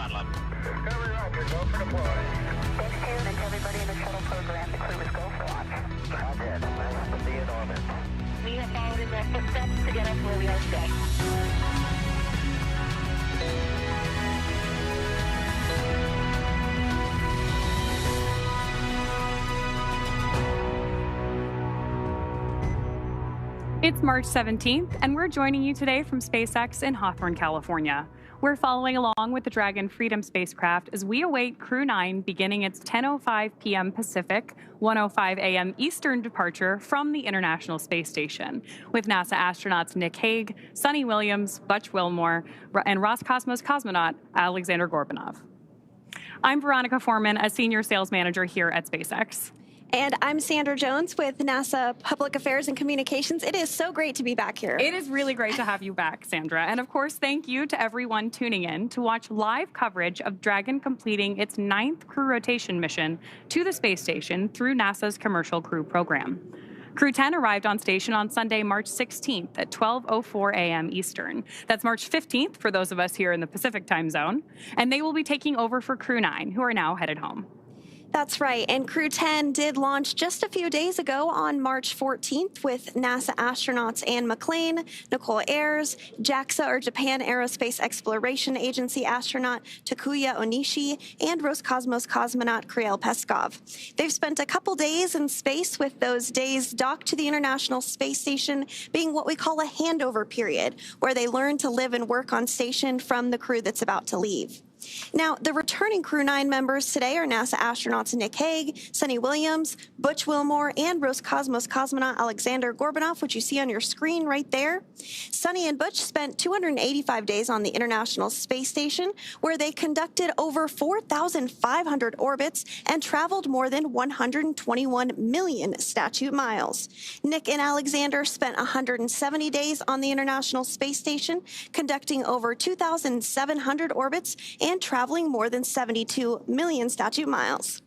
throttle up. Discovery Roger, go for deploy. Thanks, Karen, and to everybody in the shuttle program. The crew is go for launch. Roger, nice to be in orbit. We have followed in their footsteps to get us where we are today. It's March 17th, and we're joining you today from SpaceX in Hawthorne, California. We're following along with the Dragon Freedom spacecraft as we await Crew 9 beginning its 10:05 p.m. Pacific, 1:05 a.m. Eastern departure from the International Space Station, with NASA astronauts Nick Hague, Sunny Williams, Butch Wilmore, and Roscosmos cosmonaut Alexander Gorbanov. I'm Veronica Foreman, a senior sales manager here at SpaceX. And I'm Sandra Jones with NASA Public Affairs and Communications. It is so great to be back here. It is really great to have you back, Sandra. And of course, thank you to everyone tuning in to watch live coverage of Dragon completing its 9th crew rotation mission to the space station through NASA's Commercial Crew Program. Crew 10 arrived on station on Sunday, March 16th at 12:04 a.m. Eastern. That's March 15th for those of us here in the Pacific time zone. And they will be taking over for Crew 9, who are now headed home. That's right, and Crew 10 did launch just a few days ago on March 14th with NASA astronauts Anne McClain, Nicole Ayers, JAXA or Japan Aerospace Exploration Agency astronaut Takuya Onishi, and Roscosmos cosmonaut Kirill Peskov. They've spent a couple days in space, with those days docked to the International Space Station being what we call a handover period, where they learn to live and work on station from the crew that's about to leave. Now, the returning Crew 9 members today are NASA astronauts Nick Hague, Sunny Williams, Butch Wilmore, and Roscosmos cosmonaut Alexander Gorbanov, which you see on your screen right there. Sunny and Butch spent 285 days on the International Space Station, where they conducted over 4,500 orbits and traveled more than 121 million statute miles. Nick and Alexander spent 170 days on the International Space Station, conducting over 2,700 orbits and traveling more than 72 million statute miles.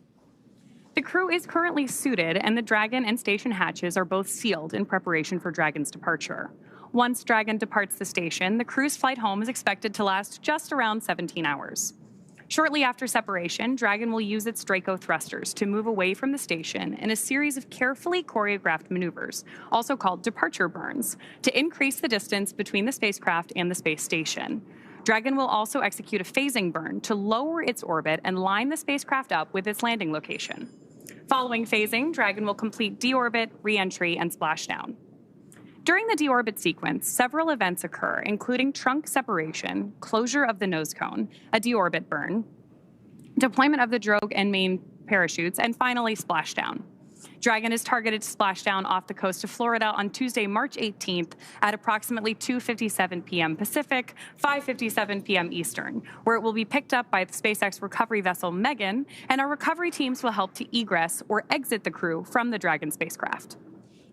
The crew is currently suited, and the Dragon and station hatches are both sealed in preparation for Dragon's departure. Once Dragon departs the station, the crew's flight home is expected to last just around 17 hours. Shortly after separation, Dragon will use its Draco thrusters to move away from the station in a series of carefully choreographed maneuvers, also called departure burns, to increase the distance between the spacecraft and the space station. Dragon will also execute a phasing burn to lower its orbit and line the spacecraft up with its landing location. Following phasing, Dragon will complete deorbit, re-entry, and splashdown. During the deorbit sequence, several events occur, including trunk separation, closure of the nose cone, a deorbit burn, deployment of the drogue and main parachutes, and finally splashdown. Dragon is targeted to splash down off the coast of Florida on Tuesday, March 18th at approximately 2:57 p.m. Pacific, 5:57 p.m. Eastern, where it will be picked up by the SpaceX recovery vessel Megan, and our recovery teams will help to egress or exit the crew from the Dragon spacecraft.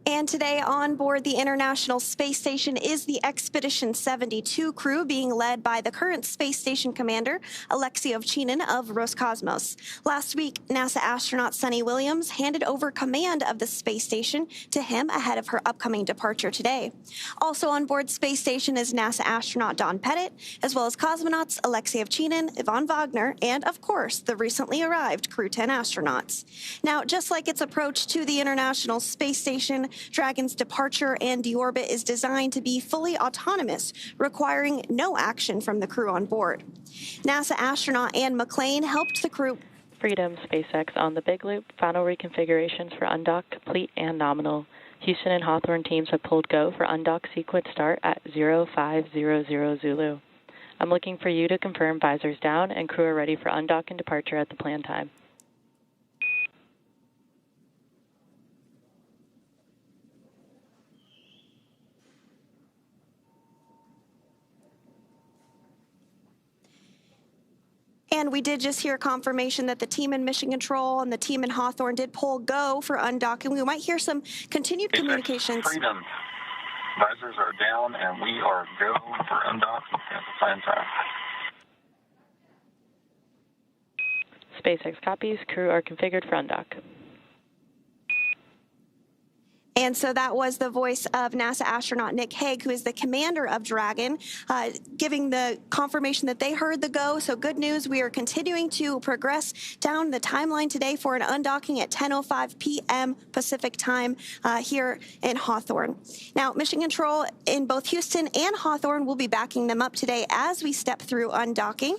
And today on board the International Space Station is the Expedition 72 crew, being led by the current space station commander, Alexei Ovchinin of Roscosmos. Last week, NASA astronaut Sunny Williams handed over command of the space station to him ahead of her upcoming departure today. Also on board space station is NASA astronaut Don Pettit, as well as cosmonauts Alexei Ovchinin, Yvonne Wagner, and of course, the recently arrived Crew 10 astronauts. Now, just like its approach to the International Space Station, Dragon's departure and deorbit is designed to be fully autonomous, requiring no action from the crew on board. NASA astronaut Anne McClain helped the crew. Freedom SpaceX on the Big Loop. Final reconfigurations for undock complete and nominal. Houston and Hawthorne teams have pulled go for undock sequence start at 0500 Zulu. I'm looking for you to confirm visors down and crew are ready for undock and departure at the planned time. And we did just hear confirmation that the team in Mission Control and the team in Hawthorne did pull go for undocking. We might hear some continued communications. Freedom. Visors are down, and we are go for undock at the planned time. SpaceX copies. Crew are configured for undock. And so that was the voice of NASA astronaut Nick Hague, who is the commander of Dragon, giving the confirmation that they heard the go. So good news, we are continuing to progress down the timeline today for an undocking at 10:05 p.m. Pacific time here in Hawthorne. Now, Mission Control in both Houston and Hawthorne will be backing them up today as we step through undocking.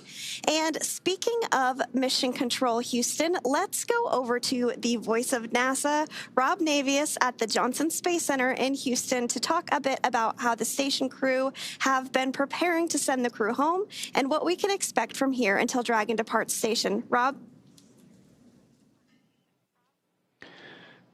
And speaking of Mission Control Houston, let's go over to the voice of NASA, Rob Navius at the Johnson Space Center in Houston, to talk a bit about how the station crew have been preparing to send the crew home and what we can expect from here until Dragon departs station. Rob?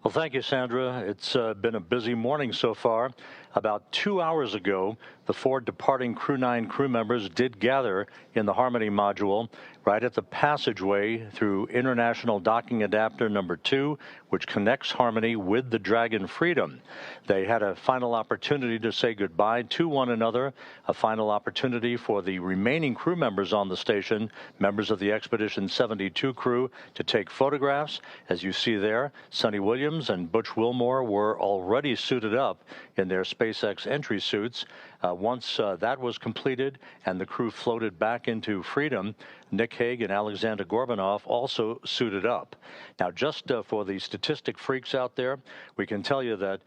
Well, thank you, Sandra. It's been a busy morning so far. About 2 hours ago, the 4 departing Crew 9 crew members did gather in the Harmony module right at the passageway through International Docking Adapter number 2, which connects Harmony with the Dragon Freedom. They had a final opportunity to say goodbye to one another, a final opportunity for the remaining crew members on the station, members of the Expedition 72 crew, to take photographs. As you see there, Sonny Williams and Butch Wilmore were already suited up in their SpaceX entry suits. Once that was completed and the crew floated back into Freedom, Nick Hague and Alexander Gorbunov also suited up. Now, just for the statistic freaks out there, we can tell you that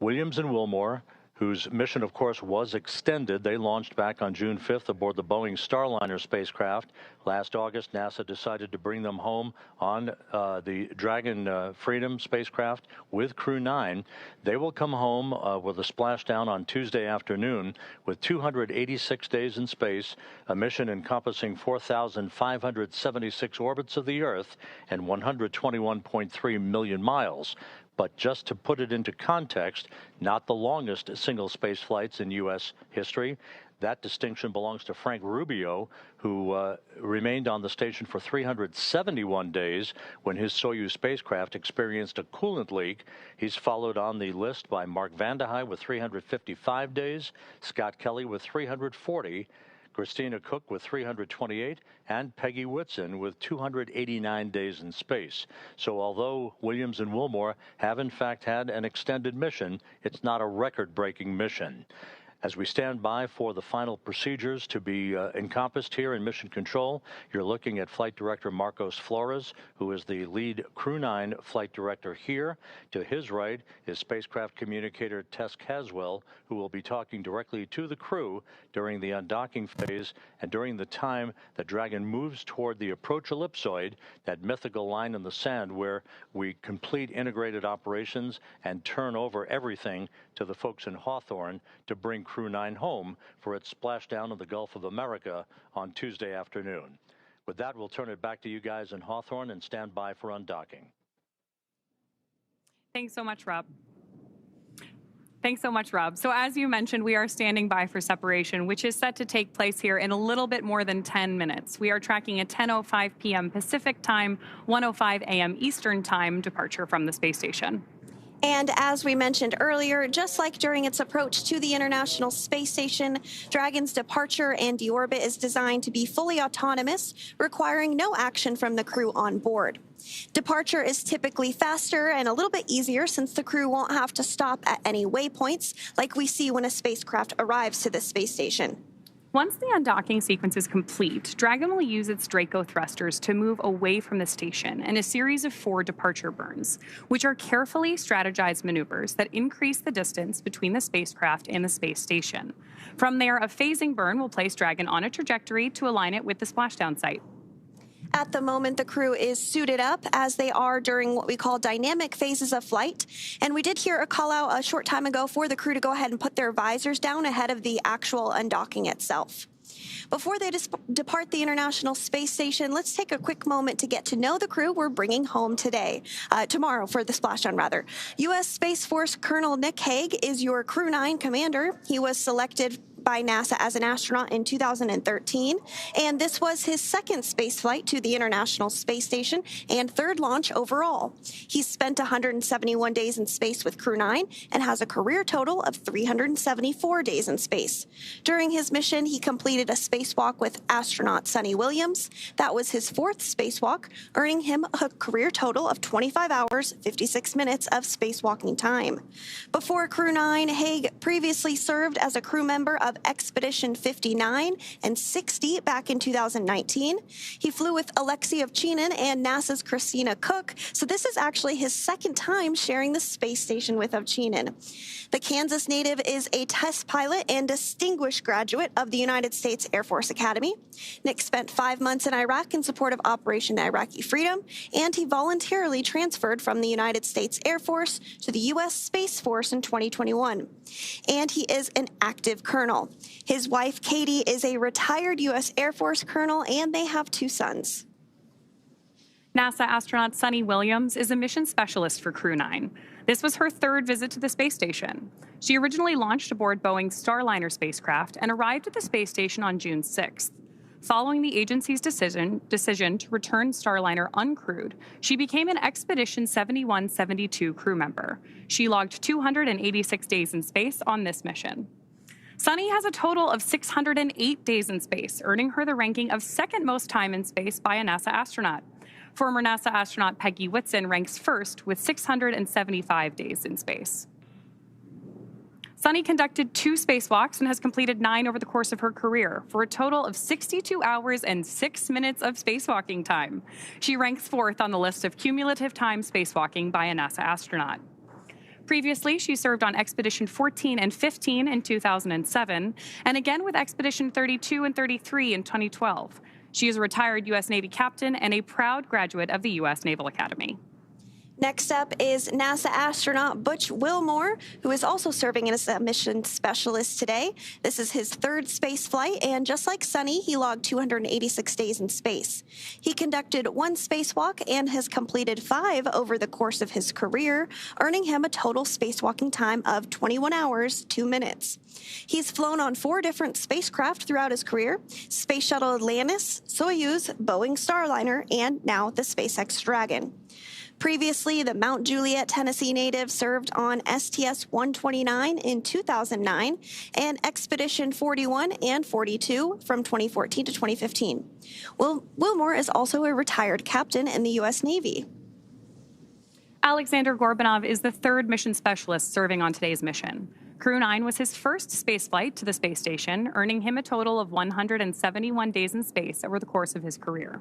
Williams and Wilmore, whose mission, of course, was extended. They launched back on June 5th aboard the Boeing Starliner spacecraft. Last August, NASA decided to bring them home on the Dragon Freedom spacecraft with Crew 9. They will come home with a splashdown on Tuesday afternoon with 286 days in space, a mission encompassing 4,576 orbits of the Earth and 121.3 million miles. But just to put it into context, not the longest single space flights in U.S. history. That distinction belongs to Frank Rubio, who remained on the station for 371 days when his Soyuz spacecraft experienced a coolant leak. He's followed on the list by Mark Vande Hei with 355 days, Scott Kelly with 340, Christina Cook with 328, and Peggy Whitson with 289 days in space. So although Williams and Wilmore have in fact had an extended mission, it's not a record-breaking mission. As we stand by for the final procedures to be encompassed here in Mission Control, you're looking at Flight Director Marcos Flores, who is the lead Crew 9 flight director here. To his right is spacecraft communicator Tess Caswell, who will be talking directly to the crew during the undocking phase and during the time that Dragon moves toward the approach ellipsoid, that mythical line in the sand where we complete integrated operations and turn over everything to the folks in Hawthorne to bring Crew 9 home for its splashdown in the Gulf of America on Tuesday afternoon. With that, we'll turn it back to you guys in Hawthorne and stand by for undocking. Thanks so much, Rob. Thanks so much, Rob. So as you mentioned, we are standing by for separation, which is set to take place here in a little bit more than 10 minutes. We are tracking a 10:05 p.m. Pacific time, 1:05 a.m. Eastern time departure from the space station. And as we mentioned earlier, just like during its approach to the International Space Station, Dragon's departure and deorbit is designed to be fully autonomous, requiring no action from the crew on board. Departure is typically faster and a little bit easier since the crew won't have to stop at any waypoints like we see when a spacecraft arrives to the space station. Once the undocking sequence is complete, Dragon will use its Draco thrusters to move away from the station in a series of 4 departure burns, which are carefully strategized maneuvers that increase the distance between the spacecraft and the space station. From there, a phasing burn will place Dragon on a trajectory to align it with the splashdown site. At the moment, the crew is suited up as they are during what we call dynamic phases of flight. And we did hear a call out a short time ago for the crew to go ahead and put their visors down ahead of the actual undocking itself. Before they depart the International Space Station, let's take a quick moment to get to know the crew we're bringing home tomorrow for the splashdown rather. U.S. Space Force Colonel Nick Hague is your Crew 9 commander. He was selected by NASA as an astronaut in 2013, and this was his second space flight to the International Space Station and third launch overall. He spent 171 days in space with Crew 9 and has a career total of 374 days in space. During his mission, he completed a spacewalk with astronaut Sonny Williams. That was his fourth spacewalk, earning him a career total of 25 hours, 56 minutes of spacewalking time. Before Crew 9, Hague previously served as a crew member of Expedition 59 and 60 back in 2019. He flew with Alexei Ovchinin and NASA's Christina Koch, so this is actually his second time sharing the space station with Ovchinin. The Kansas native is a test pilot and distinguished graduate of the United States Air Force Academy. Nick spent 5 months in Iraq in support of Operation Iraqi Freedom, and he voluntarily transferred from the United States Air Force to the U.S. Space Force in 2021. And he is an active colonel. His wife, Katie, is a retired U.S. Air Force colonel, and they have 2 sons. NASA astronaut Sonny Williams is a mission specialist for Crew 9. This was her third visit to the space station. She originally launched aboard Boeing's Starliner spacecraft and arrived at the space station on June 6th. Following the agency's decision to return Starliner uncrewed, she became an Expedition 71-72 crew member. She logged 286 days in space on this mission. Sonny has a total of 608 days in space, earning her the ranking of second most time in space by a NASA astronaut. Former NASA astronaut Peggy Whitson ranks first with 675 days in space. Sonny conducted 2 spacewalks and has completed 9 over the course of her career, for a total of 62 hours and 6 minutes of spacewalking time. She ranks 4th on the list of cumulative time spacewalking by a NASA astronaut. Previously, she served on Expedition 14 and 15 in 2007, and again with Expedition 32 and 33 in 2012. She is a retired U.S. Navy captain and a proud graduate of the U.S. Naval Academy. Next up is NASA astronaut Butch Wilmore, who is also serving as a mission specialist today. This is his third space flight, and just like Sonny, he logged 286 days in space. He conducted 1 spacewalk and has completed 5 over the course of his career, earning him a total spacewalking time of 21 hours, 2 minutes. He's flown on 4 different spacecraft throughout his career: Space Shuttle Atlantis, Soyuz, Boeing Starliner, and now the SpaceX Dragon. Previously, the Mount Juliet, Tennessee native served on STS-129 in 2009 and Expedition 41 and 42 from 2014 to 2015. Wilmore is also a retired captain in the U.S. Navy. Alexander Gorbanov is the third mission specialist serving on today's mission. Crew 9 was his first spaceflight to the space station, earning him a total of 171 days in space over the course of his career.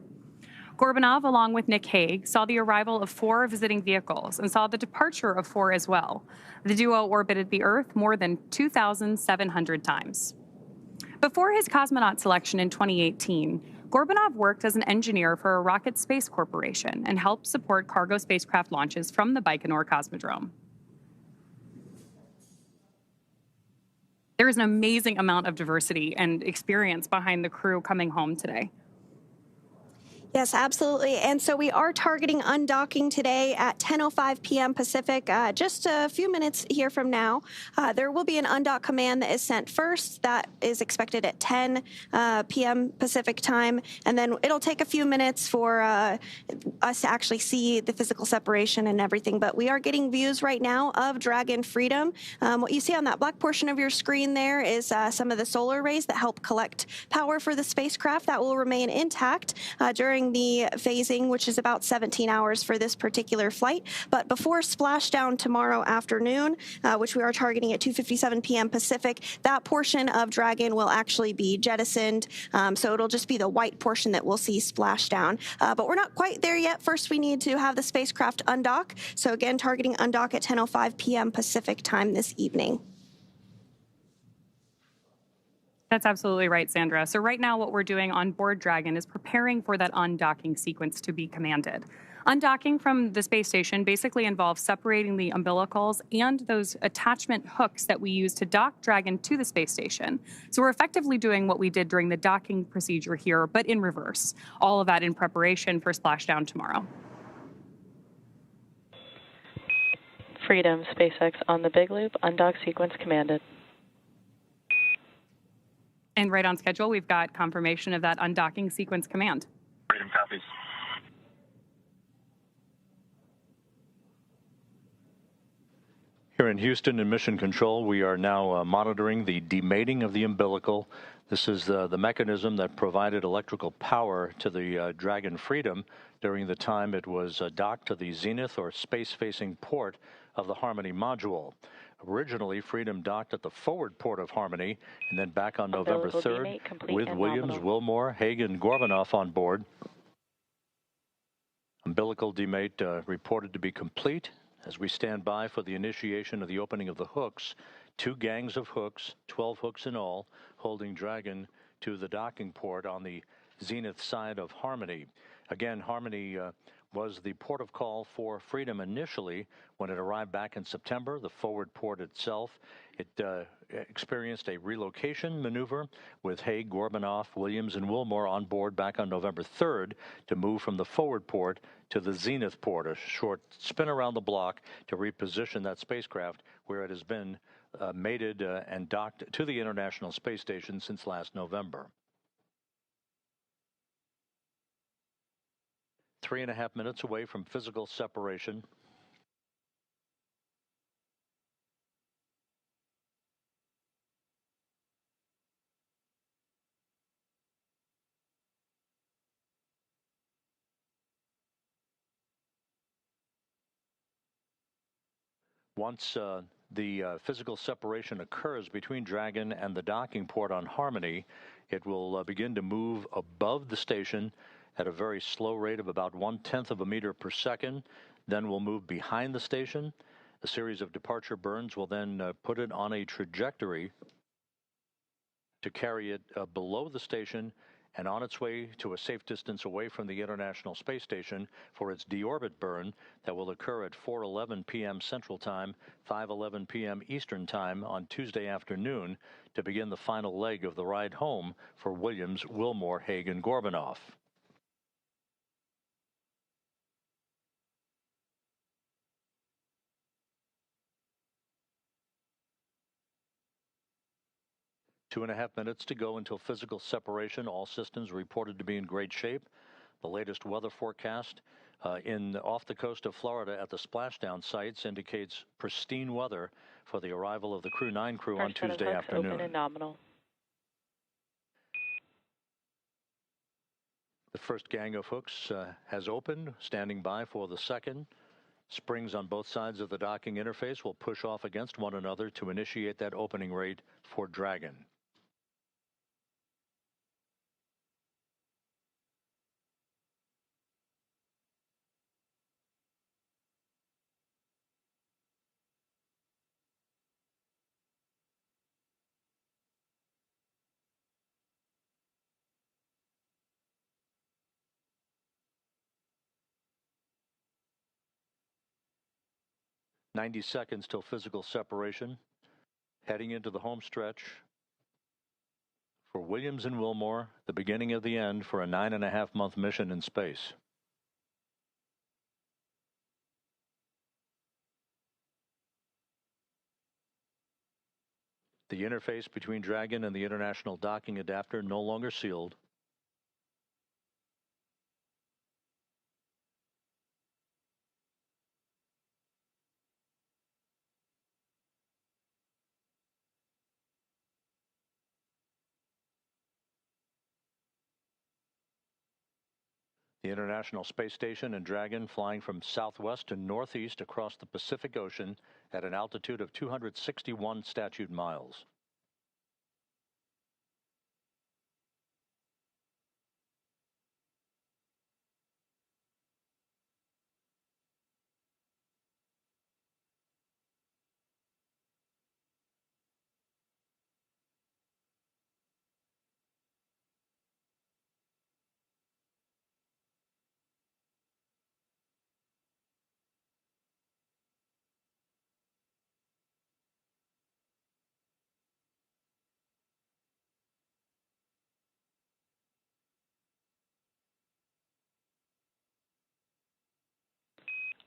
Gorbanov, along with Nick Hague, saw the arrival of 4 visiting vehicles and saw the departure of 4 as well. The duo orbited the Earth more than 2,700 times. Before his cosmonaut selection in 2018, Gorbanov worked as an engineer for a rocket space corporation and helped support cargo spacecraft launches from the Baikonur Cosmodrome. There is an amazing amount of diversity and experience behind the crew coming home today. Yes, absolutely. And so we are targeting undocking today at 10:05 p.m. Pacific, just a few minutes here from now. There will be an undock command that is sent first. That is expected at 10 p.m. Pacific time. And then it'll take a few minutes for us to actually see the physical separation and everything. But we are getting views right now of Dragon Freedom. What you see on that black portion of your screen there is some of the solar arrays that help collect power for the spacecraft. That will remain intact during the phasing, which is about 17 hours for this particular flight. But before splashdown tomorrow afternoon, which we are targeting at 2:57 p.m. Pacific, that portion of Dragon will actually be jettisoned. So it'll just be the white portion that we'll see splashdown. But we're not quite there yet. First, we need to have the spacecraft undock. So again, targeting undock at 10:05 p.m. Pacific time this evening. That's absolutely right, Sandra. So right now what we're doing on board Dragon is preparing for that undocking sequence to be commanded. Undocking from the space station basically involves separating the umbilicals and those attachment hooks that we use to dock Dragon to the space station. So we're effectively doing what we did during the docking procedure here, but in reverse. All of that in preparation for splashdown tomorrow. Freedom, SpaceX on the Big Loop, undock sequence commanded. And right on schedule, we've got confirmation of that undocking sequence command. Freedom copies. Here in Houston in Mission Control, we are now monitoring the demating of the umbilical. This is the mechanism that provided electrical power to the Dragon Freedom during the time it was docked to the zenith or space-facing port of the Harmony module. Originally, Freedom docked at the forward port of Harmony and then back on November 3rd with Williams, Wilmore, Hagen, Gorbanoff on board. Umbilical demate reported to be complete. As we stand by for the initiation of the opening of the hooks, 2 gangs of hooks, 12 hooks in all, holding Dragon to the docking port on the zenith side of Harmony. Again, Harmony was the port of call for Freedom initially when it arrived back in September. The forward port itself, it experienced a relocation maneuver with Haig, Gorbanoff, Williams, and Wilmore on board back on November 3rd to move from the forward port to the zenith port, a short spin around the block to reposition that spacecraft where it has been mated and docked to the International Space Station since last November. 3.5 minutes away from physical separation. Once the physical separation occurs between Dragon and the docking port on Harmony, it will begin to move above the station at a very slow rate of about 1/10 of a meter per second. Then we'll move behind the station. A series of departure burns will then put it on a trajectory to carry it below the station and on its way to a safe distance away from the International Space Station for its deorbit burn that will occur at 4:11 p.m. Central Time, 5:11 p.m. Eastern Time on Tuesday afternoon to begin the final leg of the ride home for Williams, Wilmore, Haig, and Gorbanoff. Two and a half minutes to go until physical separation. All systems reported to be in great shape. The latest weather forecast off the coast of Florida at the splashdown sites indicates pristine weather for the arrival of the Crew 9 crew on Tuesday afternoon. Open and nominal. The first gang of hooks has opened, standing by for the second. Springs on both sides of the docking interface will push off against one another to initiate that opening rate for Dragon. "90 seconds till physical separation, heading into the home stretch for Williams and Wilmore, the beginning of the end for a 9.5-month mission in space." The interface between Dragon and the International Docking Adapter no longer sealed. The International Space Station and Dragon flying from southwest to northeast across the Pacific Ocean at an altitude of 261 statute miles.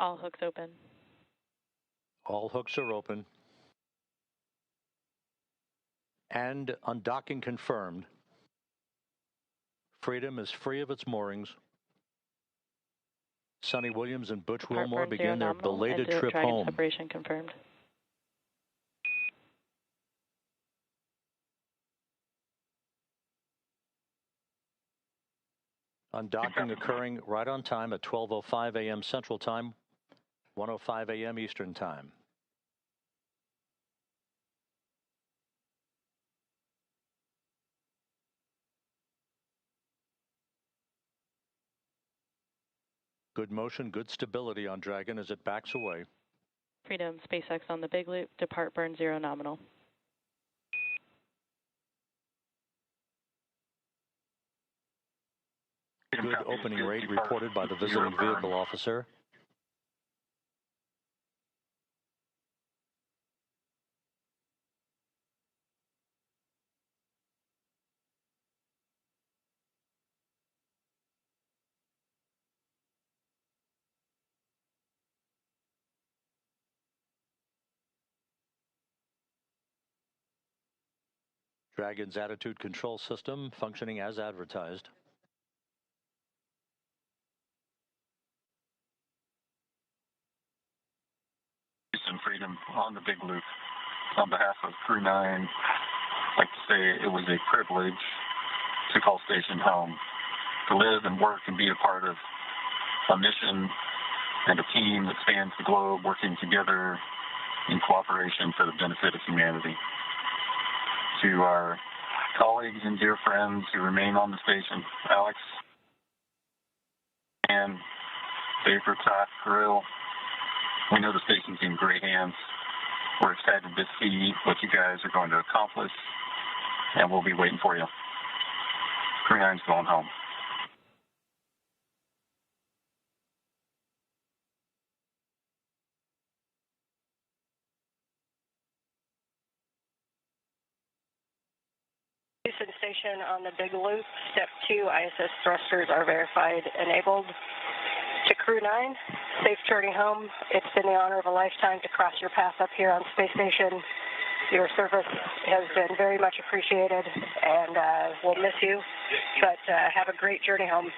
All hooks open. All hooks are open. And undocking confirmed. Freedom is free of its moorings. Sonny Williams and Butch Depart Wilmore burn begin their nominal, belated and trip Dragon home. separation confirmed. Undocking occurring right on time at 12:05 a.m. Central Time, 1:05 a.m. Eastern Time. Good motion, good stability on Dragon as it backs away. Freedom, SpaceX on the big loop, depart burn 0 nominal. Good opening rate reported by the visiting vehicle officer. Dragon's attitude control system functioning as advertised. Houston Freedom on the big loop. On behalf of Crew 9, I'd like to say it was a privilege to call station home, to live and work and be a part of a mission and a team that spans the globe, working together in cooperation for the benefit of humanity. To our colleagues and dear friends who remain on the station, Alex and Baker, Todd, Kirill, we know the station's in great hands. We're excited to see what you guys are going to accomplish, and we'll be waiting for you. Crew 9's going home. Houston Station on the big loop. Step 2, ISS thrusters are verified enabled. To Crew 9, safe journey home. It's been the honor of a lifetime to cross your path up here on Space Station. Your service has been very much appreciated, and we'll miss you, but have a great journey home.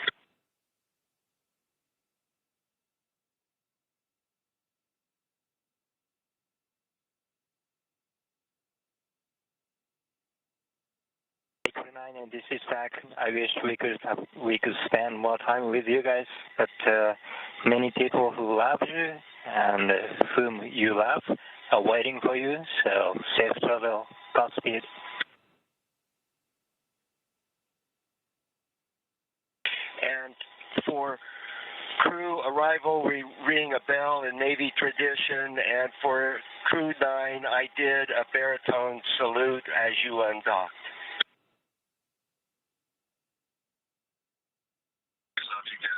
Crew 9, and this is Zach. I wish we could spend more time with you guys, but many people who love you and whom you love are waiting for you. So safe travel, Godspeed. And for crew arrival, we ring a bell in Navy tradition, and for Crew 9, I did a baritone salute as you undocked. Love you guys.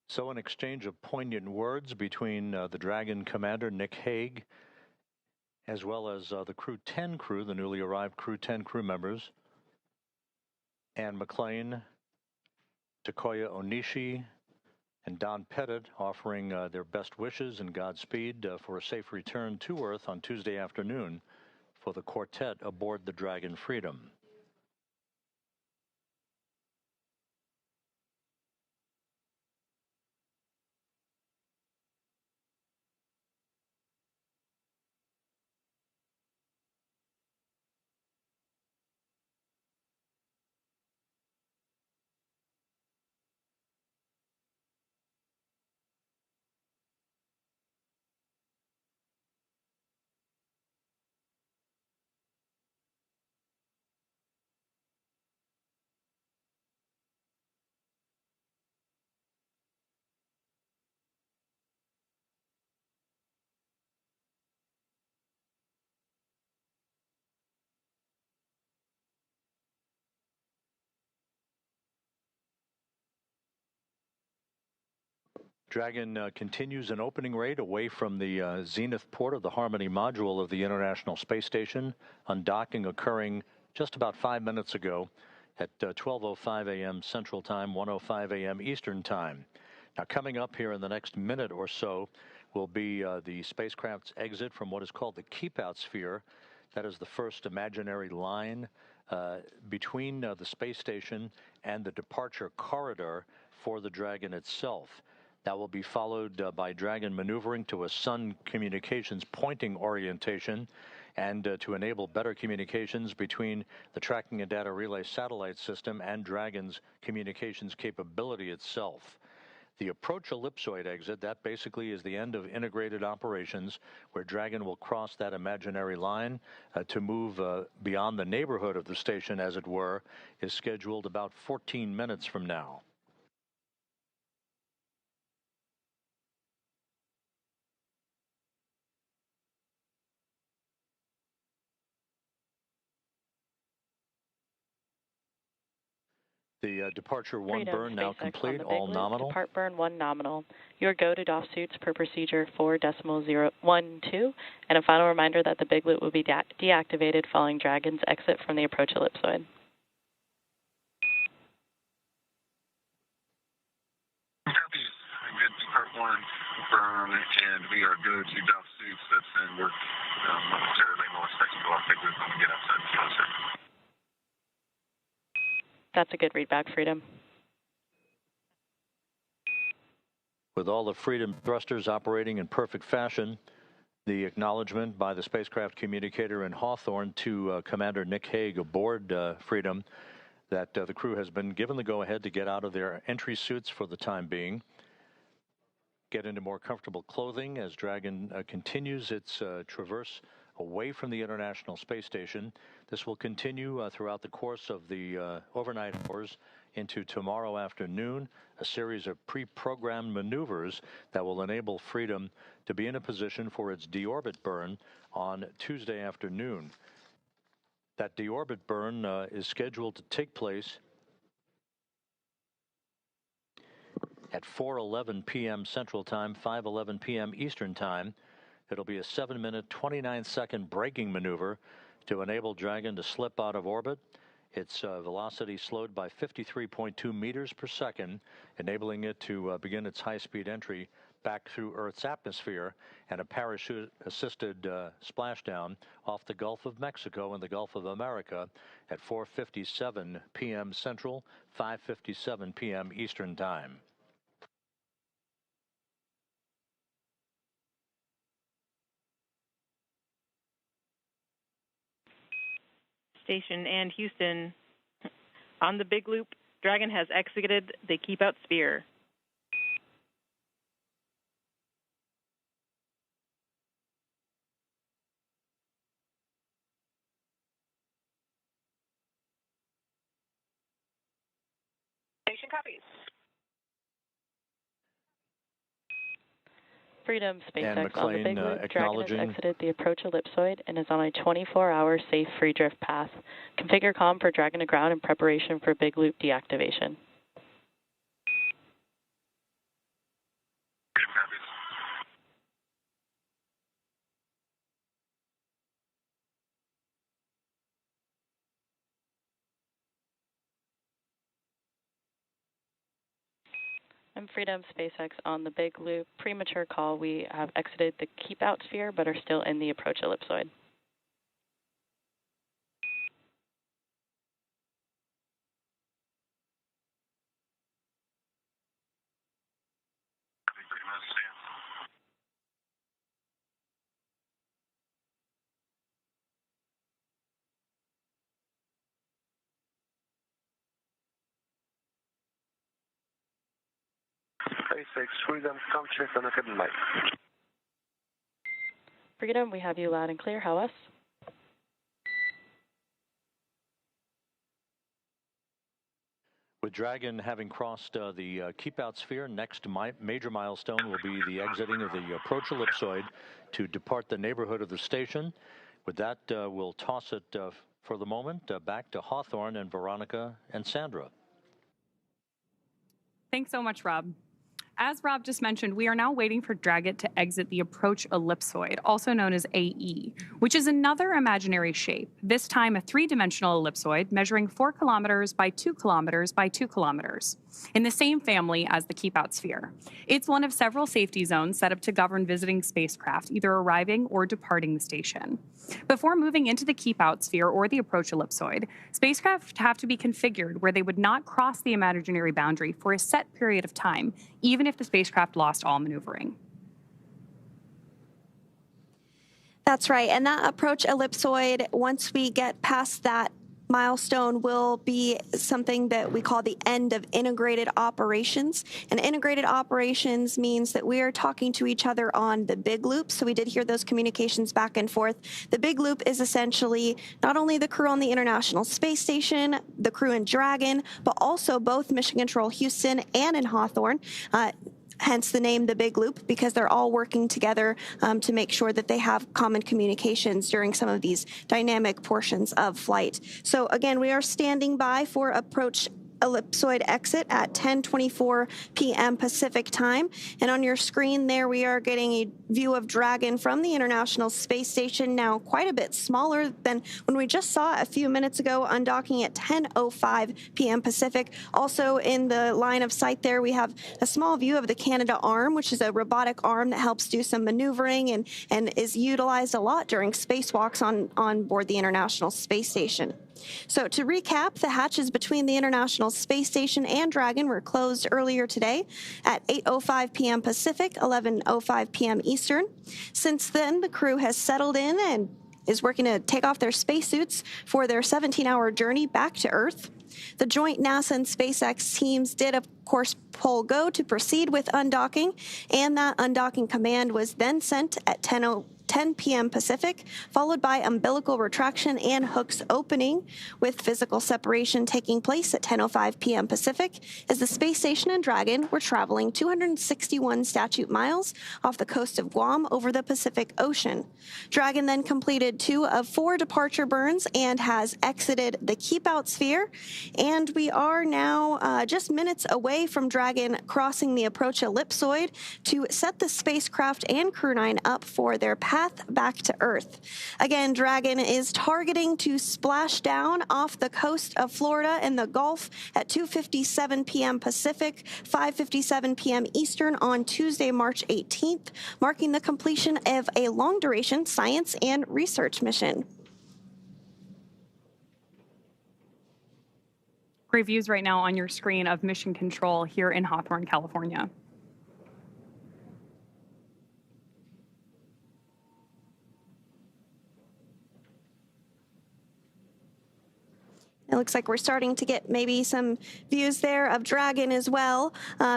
So an exchange of poignant words between the Dragon commander, Nick Hague, as well as the Crew 10 crew, the newly arrived Crew 10 crew members, Ann McLean, Takoya Onishi, and Don Pettit offering their best wishes and Godspeed for a safe return to Earth on Tuesday afternoon for the quartet aboard the Dragon Freedom. Dragon continues an opening rate away from the zenith port of the Harmony module of the International Space Station, undocking occurring just about 5 minutes ago. at 12:05 a.m. Central Time, 1:05 a.m. Eastern Time. Now, coming up here in the next minute or so will be the spacecraft's exit from what is called the keep-out sphere. That is the first imaginary line between the space station and the departure corridor for the Dragon itself. That will be followed by Dragon maneuvering to a Sun communications pointing orientation and to enable better communications between the tracking and data relay satellite system and Dragon's communications capability itself. The approach ellipsoid exit, that basically is the end of integrated operations, where Dragon will cross that imaginary line to move beyond the neighborhood of the station, as it were, is scheduled about 14 minutes from now. The departure one Freedom, burn now SpaceX complete, on the all big loop. nominal. Depart burn 1 nominal. Your go to DOF suits per procedure 4.012, and a final reminder that the big loop will be deactivated following Dragon's exit from the approach ellipsoid. Copies. Good depart one burn, and we are good to DOF suits. That's in work momentarily. We'll expect to go off big loop when we get outside the field, sir. That's a good readback, Freedom. With all the Freedom thrusters operating in perfect fashion, the acknowledgement by the spacecraft communicator in Hawthorne to Commander Nick Hague aboard Freedom that the crew has been given the go-ahead to get out of their entry suits for the time being, get into more comfortable clothing as Dragon continues its traverse away from the International Space Station. This will continue throughout the course of the overnight hours into tomorrow afternoon, a series of pre-programmed maneuvers that will enable Freedom to be in a position for its deorbit burn on Tuesday afternoon. That deorbit burn is scheduled to take place at 4:11 p.m. Central Time, 5:11 p.m. Eastern Time. It'll be a 7-minute, 29-second braking maneuver to enable Dragon to slip out of orbit. Its velocity slowed by 53.2 meters per second, enabling it to begin its high-speed entry back through Earth's atmosphere and a parachute-assisted splashdown off the Gulf of Mexico and the Gulf of America at 4:57 p.m. Central, 5:57 p.m. Eastern Time. Station and Houston, on the big loop, Dragon has exited the keep-out sphere. Station copies. Freedom, SpaceX on the McLean, big loop. Dragon acknowledging has exited the approach ellipsoid and is on a 24-hour safe free drift path. Configure comm for Dragon to ground in preparation for big loop deactivation. Freedom copies. I'm Freedom, SpaceX on the big loop. Premature call. We have exited the keep out sphere but are still in the approach ellipsoid. Freedom understands. SpaceX Freedom, come check on the hidden light. Freedom, we have you loud and clear. How us? With Dragon having crossed the keep-out sphere, next major milestone will be the exiting of the approach ellipsoid to depart the neighborhood of the station. With that, we'll toss it for the moment back to Hawthorne and Veronica and Sandra. Thanks so much, Rob. As Rob just mentioned, we are now waiting for Dragon to exit the approach ellipsoid, also known as AE, which is another imaginary shape, this time a three-dimensional ellipsoid measuring 4 kilometers by 2 kilometers by 2 kilometers, in the same family as the Keep-Out Sphere. It's one of several safety zones set up to govern visiting spacecraft, either arriving or departing the station. Before moving into the Keep-Out Sphere or the approach ellipsoid, spacecraft have to be configured where they would not cross the imaginary boundary for a set period of time, even if the spacecraft lost all maneuvering. That's right. And that approach ellipsoid, once we get past that milestone, will be something that we call the end of integrated operations. And integrated operations means that we are talking to each other on the big loop. So we did hear those communications back and forth. The big loop is essentially not only the crew on the International Space Station, the crew in Dragon, but also both Mission Control Houston and in Hawthorne. Hence the name, the Big Loop, because they're all working together to make sure that they have common communications during some of these dynamic portions of flight. So again, we are standing by for approach ellipsoid exit at 10:24 p.m. Pacific time. And on your screen there, we are getting a view of Dragon from the International Space Station, now quite a bit smaller than when we just saw a few minutes ago, undocking at 10:05 p.m. Pacific. Also in the line of sight there, we have a small view of the Canadarm, which is a robotic arm that helps do some maneuvering and is utilized a lot during spacewalks on board the International Space Station. So to recap, the hatches between the International Space Station and Dragon were closed earlier today at 8:05 p.m. Pacific, 11:05 p.m. Eastern. Since then, the crew has settled in and is working to take off their spacesuits for their 17-hour journey back to Earth. The joint NASA and SpaceX teams did, of course, pull go to proceed with undocking, and that undocking command was then sent at 10 p.m. Pacific, followed by umbilical retraction and hooks opening, with physical separation taking place at 10:05 p.m. Pacific, as the space station and Dragon were traveling 261 statute miles off the coast of Guam over the Pacific Ocean. Dragon then completed 2 of 4 departure burns and has exited the Keep-Out Sphere, and we are now just minutes away from Dragon crossing the approach ellipsoid to set the spacecraft and Crew 9 up for their path back to Earth. Again, Dragon is targeting to splash down off the coast of Florida in the Gulf at 2:57 p.m. Pacific, 5:57 p.m. Eastern on Tuesday, March 18th, marking the completion of a long-duration science and research mission. Great views right now on your screen of Mission Control here in Hawthorne, California. It looks like we're starting to get maybe some views there of Dragon as well.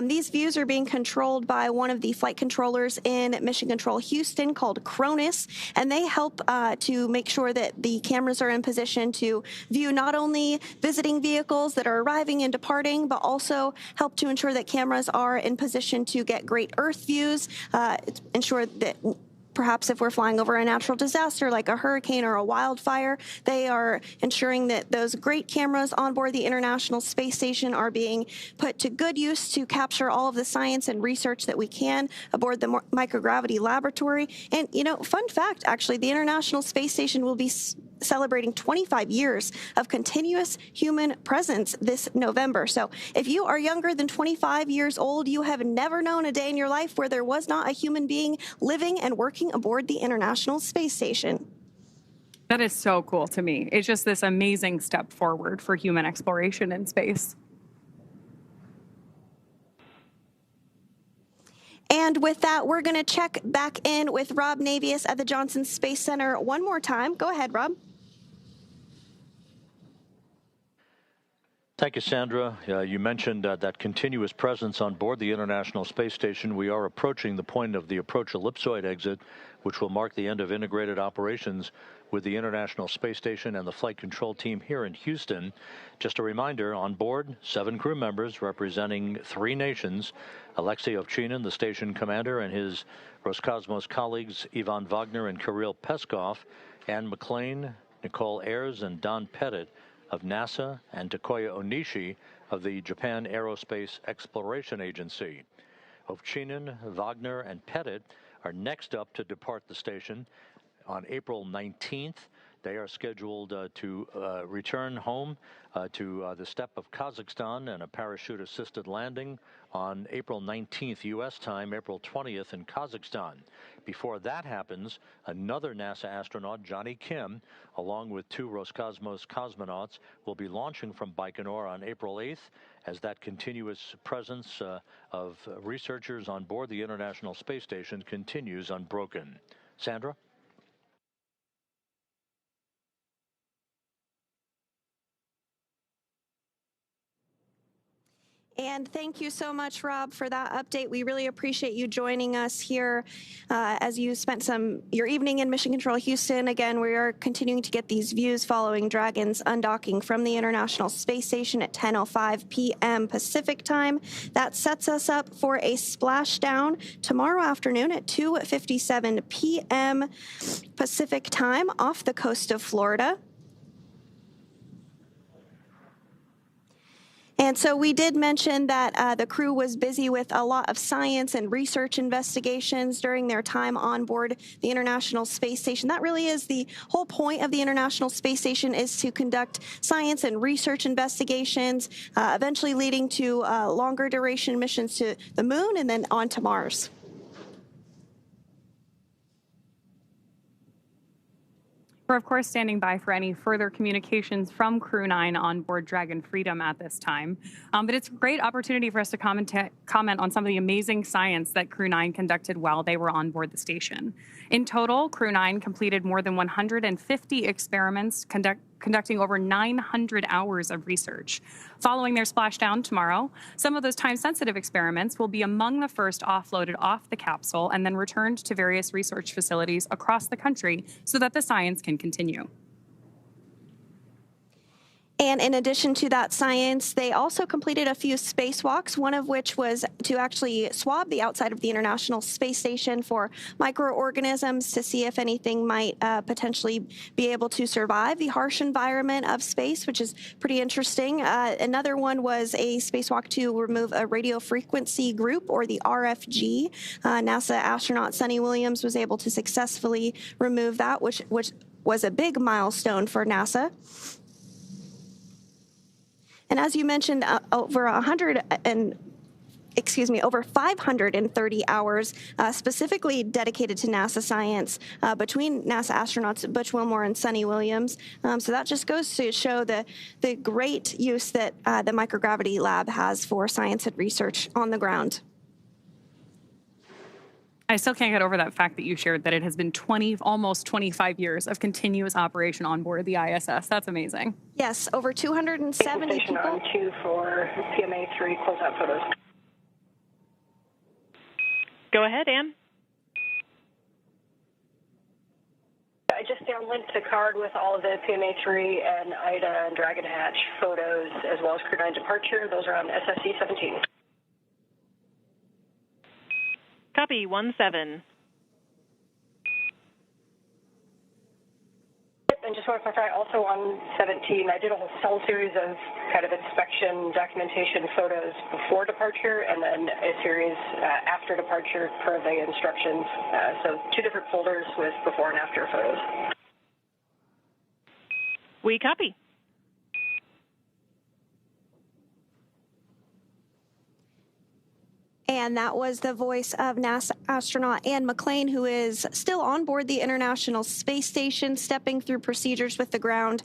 These views are being controlled by one of the flight controllers in Mission Control Houston called Cronus, and they help to make sure that the cameras are in position to view not only visiting vehicles that are arriving and departing, but also help to ensure that cameras are in position to get great Earth views, ensure that perhaps if we're flying over a natural disaster like a hurricane or a wildfire, they are ensuring that those great cameras on board the International Space Station are being put to good use to capture all of the science and research that we can aboard the microgravity laboratory. And, you know, fun fact, actually, the International Space Station will be celebrating 25 years of continuous human presence this November. So if you are younger than 25 years old, you have never known a day in your life where there was not a human being living and working aboard the International Space Station. That is so cool to me. It's just this amazing step forward for human exploration in space. And with that, we're going to check back in with Rob Navius at the Johnson Space Center one more time. Go ahead, Rob. Thank you, Sandra. You mentioned that continuous presence on board the International Space Station. We are approaching the point of the approach ellipsoid exit, which will mark the end of integrated operations with the International Space Station and the flight control team here in Houston. Just a reminder, on board, 7 crew members representing 3 nations: Alexei Ovchinin, the station commander, and his Roscosmos colleagues Ivan Wagner and Kirill Peskov, Anne McLean, Nicole Ayers, and Don Pettit of NASA, and Takoya Onishi of the Japan Aerospace Exploration Agency. Ovchinin, Wagner, and Pettit are next up to depart the station on April 19th. They are scheduled to return home to the steppe of Kazakhstan and a parachute-assisted landing on April 19th U.S. time, April 20th in Kazakhstan. Before that happens, another NASA astronaut, Johnny Kim, along with 2 Roscosmos cosmonauts, will be launching from Baikonur on April 8th as that continuous presence of researchers on board the International Space Station continues unbroken. Sandra? And thank you so much, Rob, for that update. We really appreciate you joining us here as you spent your evening in Mission Control Houston. Again, we are continuing to get these views following Dragon's undocking from the International Space Station at 10:05 p.m. Pacific time. That sets us up for a splashdown tomorrow afternoon at 2:57 p.m. Pacific time off the coast of Florida. And so we did mention that the crew was busy with a lot of science and research investigations during their time on board the International Space Station. That really is the whole point of the International Space Station, is to conduct science and research investigations, eventually leading to longer duration missions to the moon and then on to Mars. We're, of course, standing by for any further communications from Crew 9 on board Dragon Freedom at this time. But it's a great opportunity for us to comment on some of the amazing science that Crew 9 conducted while they were on board the station. In total, Crew 9 completed more than 150 experiments, conducting over 900 hours of research. Following their splashdown tomorrow, some of those time-sensitive experiments will be among the first offloaded off the capsule and then returned to various research facilities across the country so that the science can continue. And in addition to that science, they also completed a few spacewalks, one of which was to actually swab the outside of the International Space Station for microorganisms to see if anything might potentially be able to survive the harsh environment of space, which is pretty interesting. Another one was a spacewalk to remove a radio frequency group, or the RFG. NASA astronaut Sunny Williams was able to successfully remove that, which was a big milestone for NASA. And as you mentioned, over 530 hours specifically dedicated to NASA science between NASA astronauts Butch Wilmore and Sunny Williams. So that just goes to show the great use that the microgravity lab has for science and research on the ground. I still can't get over that fact that you shared that it has been almost 25 years of continuous operation on board the ISS. That's amazing. Yes, over 270 Station people. on 2 for PMA3 closeout photos. Go ahead, Ann. I just downlinked the card with all of the PMA3 and IDA and Dragon Hatch photos, as well as Crew 9 departure. Those are on SSC 17. Copy, 1-7. And just want to clarify, also on 17, I did a whole series of kind of inspection documentation photos before departure, and then a series after departure per the instructions. So 2 different folders with before and after photos. We copy. And that was the voice of NASA astronaut Ann McClain, who is still on board the International Space Station, stepping through procedures with the ground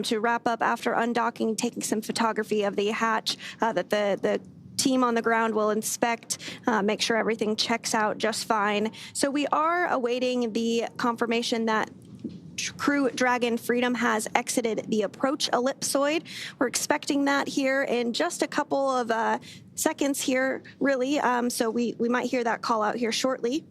to wrap up after undocking, taking some photography of the hatch that the team on the ground will inspect, make sure everything checks out just fine. So we are awaiting the confirmation that Crew Dragon Freedom has exited the approach ellipsoid. We're expecting that here in just a couple of seconds here, really. So we might hear that call out here shortly.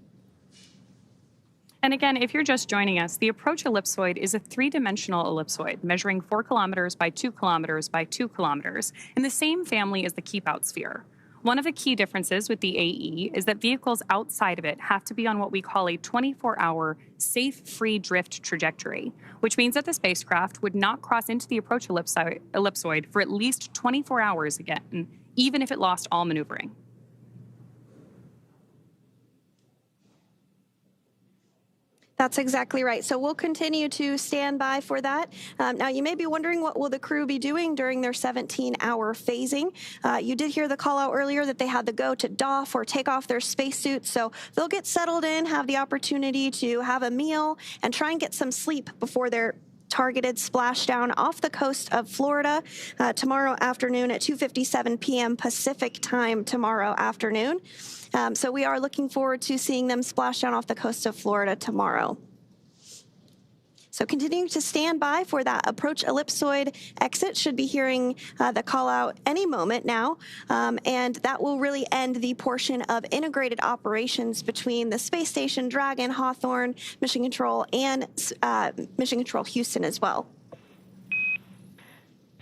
And again, if you're just joining us, the approach ellipsoid is a 3-dimensional ellipsoid measuring 4 kilometers by 2 kilometers by 2 kilometers in the same family as the keep-out sphere. One of the key differences with the AE is that vehicles outside of it have to be on what we call a 24-hour safe free drift trajectory, which means that the spacecraft would not cross into the approach ellipsoid for at least 24 hours again, even if it lost all maneuvering. That's exactly right. So we'll continue to stand by for that. Now, you may be wondering, what will the crew be doing during their 17-hour phasing? You did hear the call out earlier that they had to go to doff or take off their spacesuits. So they'll get settled in, have the opportunity to have a meal, and try and get some sleep before their targeted splashdown off the coast of Florida tomorrow afternoon at 2:57 p.m. Pacific time tomorrow afternoon. So we are looking forward to seeing them splash down off the coast of Florida tomorrow. So continuing to stand by for that approach ellipsoid exit. Should be hearing the call out any moment now. And that will really end the portion of integrated operations between the space station, Dragon, Hawthorne, Mission Control, and Mission Control Houston as well.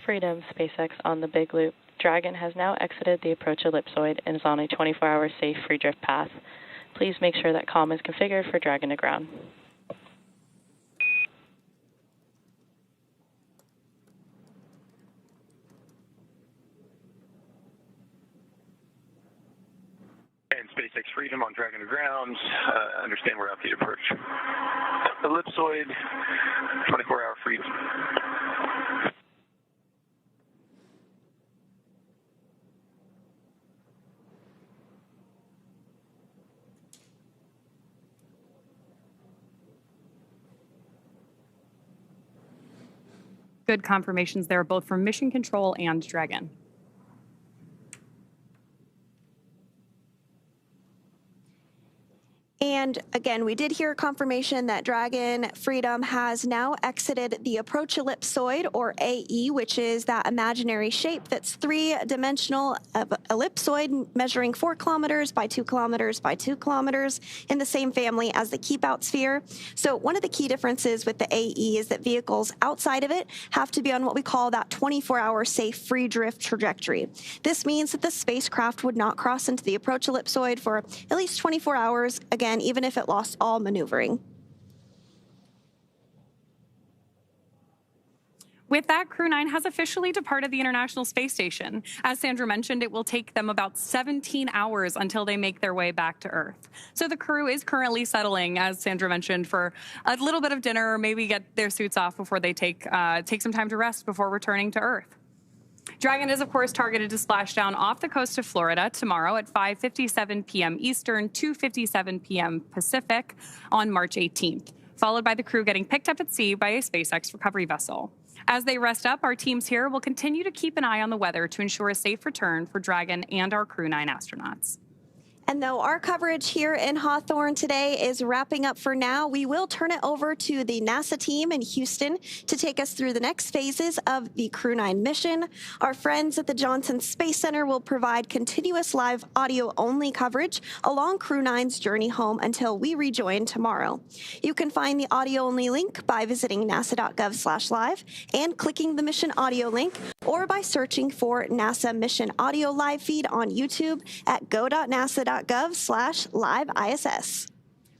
Freedom, SpaceX on the Big Loop. Dragon has now exited the approach ellipsoid and is on a 24-hour safe free drift path. Please make sure that comm is configured for Dragon to ground. And SpaceX Freedom on Dragon to ground. Understand we're out the approach. Ellipsoid, 24-hour freedom. Good confirmations there, both from Mission Control and Dragon. And again, we did hear confirmation that Dragon Freedom has now exited the approach ellipsoid, or AE, which is that imaginary shape that's three-dimensional ellipsoid measuring 4 kilometers by 2 kilometers by 2 kilometers in the same family as the keep-out sphere. So one of the key differences with the AE is that vehicles outside of it have to be on what we call that 24-hour safe free drift trajectory. This means that the spacecraft would not cross into the approach ellipsoid for at least 24 hours, again, even if it lost all maneuvering. With that, Crew 9 has officially departed the International Space Station. As Sandra mentioned, it will take them about 17 hours until they make their way back to Earth. So the crew is currently settling, as Sandra mentioned, for a little bit of dinner, or maybe get their suits off before they take some time to rest before returning to Earth. Dragon is, of course, targeted to splash down off the coast of Florida tomorrow at 5:57 p.m. Eastern, 2:57 p.m. Pacific on March 18th, followed by the crew getting picked up at sea by a SpaceX recovery vessel. As they rest up, our teams here will continue to keep an eye on the weather to ensure a safe return for Dragon and our Crew 9 astronauts. And though our coverage here in Hawthorne today is wrapping up for now, we will turn it over to the NASA team in Houston to take us through the next phases of the Crew 9 mission. Our friends at the Johnson Space Center will provide continuous live audio-only coverage along Crew 9's journey home until we rejoin tomorrow. You can find the audio-only link by visiting nasa.gov/live and clicking the mission audio link, or by searching for NASA Mission Audio Live Feed on YouTube at go.nasa.gov/live-ISS.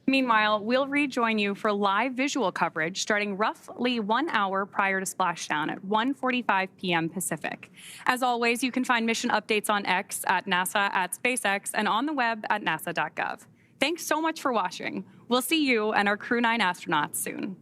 Meanwhile, we'll rejoin you for live visual coverage starting roughly 1 hour prior to splashdown at 1:45 p.m. Pacific. As always, you can find mission updates on X at NASA, at SpaceX, and on the web at nasa.gov. Thanks so much for watching. We'll see you and our Crew 9 astronauts soon.